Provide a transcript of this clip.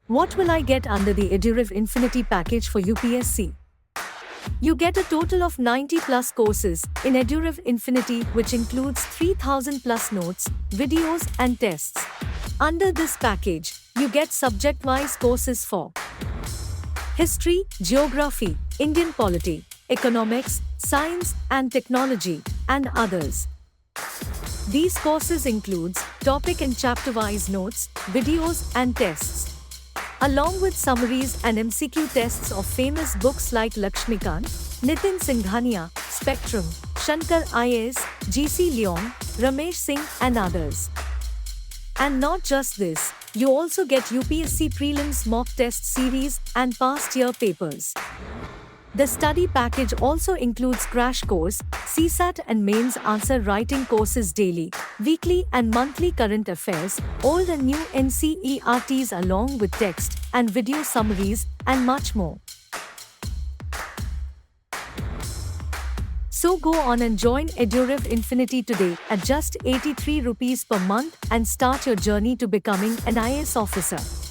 What will I get under the EduRev Infinity package for UPSC? You get a total of 90 plus courses in EduRev Infinity, which includes 3000 plus notes, videos, and tests. Under this package, you get subject-wise courses for history, geography, Indian polity, economics, science and technology, and others. These courses includes topic and chapter-wise notes, videos, and tests, along with summaries and MCQ tests of famous books like Lakshmikant, Nitin Singhania, Spectrum, Shankar IAS, GC Leong, Ramesh Singh, and others. And not just this, you also get UPSC prelims mock test series and past year papers. The study package also includes crash course, CSAT and mains answer writing courses daily, weekly and monthly current affairs, old and new NCERTs along with text and video summaries, and much more. So go on and join EduRev Infinity today at just 83 rupees per month and start your journey to becoming an IAS officer.